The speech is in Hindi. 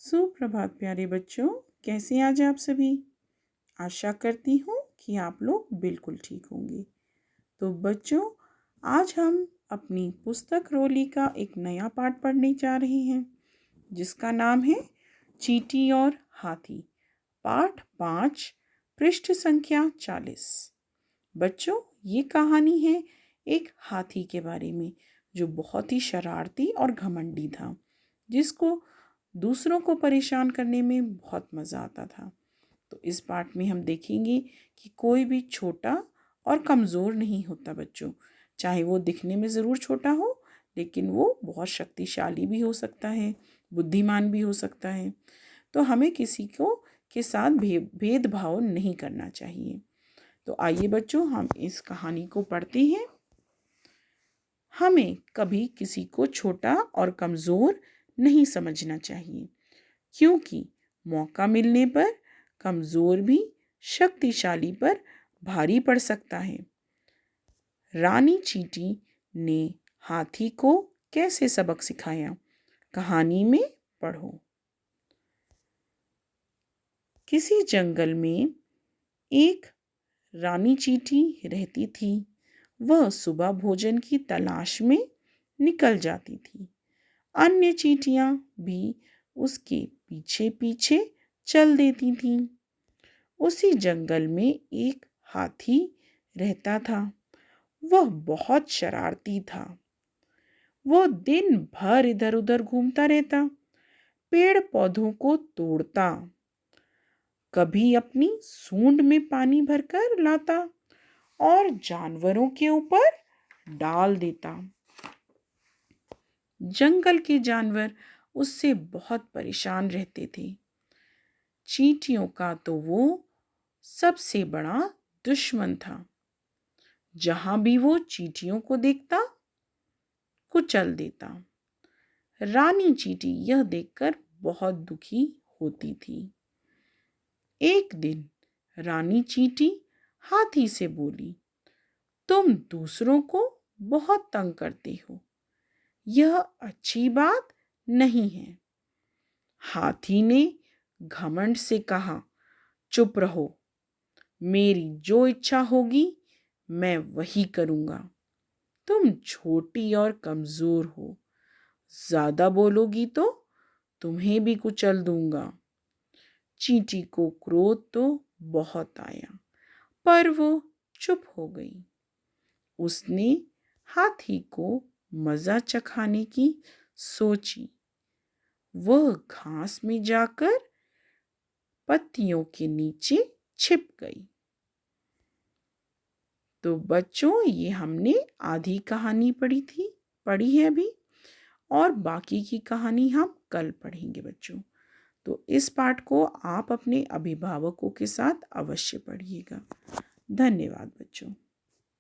सुप्रभात प्यारे बच्चों, कैसे आज आप सभी। आशा करती हूँ कि आप लोग बिल्कुल ठीक होंगे। तो बच्चों, आज हम अपनी पुस्तक रोली का एक नया पाठ पढ़ने जा रहे हैं जिसका नाम है चींटी और हाथी। पाठ 5, पृष्ठ संख्या 40। बच्चों, ये कहानी है एक हाथी के बारे में जो बहुत ही शरारती और घमंडी था, जिसको दूसरों को परेशान करने में बहुत मज़ा आता था। तो इस पाठ में हम देखेंगे कि कोई भी छोटा और कमज़ोर नहीं होता बच्चों। चाहे वो दिखने में ज़रूर छोटा हो, लेकिन वो बहुत शक्तिशाली भी हो सकता है, बुद्धिमान भी हो सकता है। तो हमें किसी को के साथ भेदभाव नहीं करना चाहिए। तो आइए बच्चों, हम इस कहानी को पढ़ते हैं। हमें कभी किसी को छोटा और कमज़ोर नहीं समझना चाहिए, क्योंकि मौका मिलने पर कमज़ोर भी शक्तिशाली पर भारी पड़ सकता है। रानी चींटी ने हाथी को कैसे सबक सिखाया, कहानी में पढ़ो। किसी जंगल में एक रानी चींटी रहती थी। वह सुबह भोजन की तलाश में निकल जाती थी। अन्य चींटियां भी उसके पीछे पीछे चल देती थीं। उसी जंगल में एक हाथी रहता था। वह बहुत शरारती था। वह दिन भर इधर उधर घूमता रहता, पेड़ पौधों को तोड़ता, कभी अपनी सूंड में पानी भरकर लाता और जानवरों के ऊपर डाल देता। जंगल के जानवर उससे बहुत परेशान रहते थे। चींटियों का तो वो सबसे बड़ा दुश्मन था। जहां भी वो चींटियों को देखता, कुचल देता। रानी चींटी यह देखकर बहुत दुखी होती थी। एक दिन रानी चींटी हाथी से बोली, तुम दूसरों को बहुत तंग करते हो, यह अच्छी बात नहीं है। हाथी ने घमंड से कहा, चुप रहो, मेरी जो इच्छा होगी मैं वही करूँगा। तुम छोटी और कमज़ोर हो, ज़्यादा बोलोगी तो तुम्हें भी कुचल दूंगा। चींटी को क्रोध तो बहुत आया, पर वो चुप हो गई। उसने हाथी को मज़ा चखाने की सोची। वह घास में जाकर पत्तियों के नीचे छिप गई। तो बच्चों, ये हमने आधी कहानी पढ़ी है अभी, और बाकी की कहानी हम कल पढ़ेंगे बच्चों। तो इस पाठ को आप अपने अभिभावकों के साथ अवश्य पढ़िएगा। धन्यवाद बच्चों।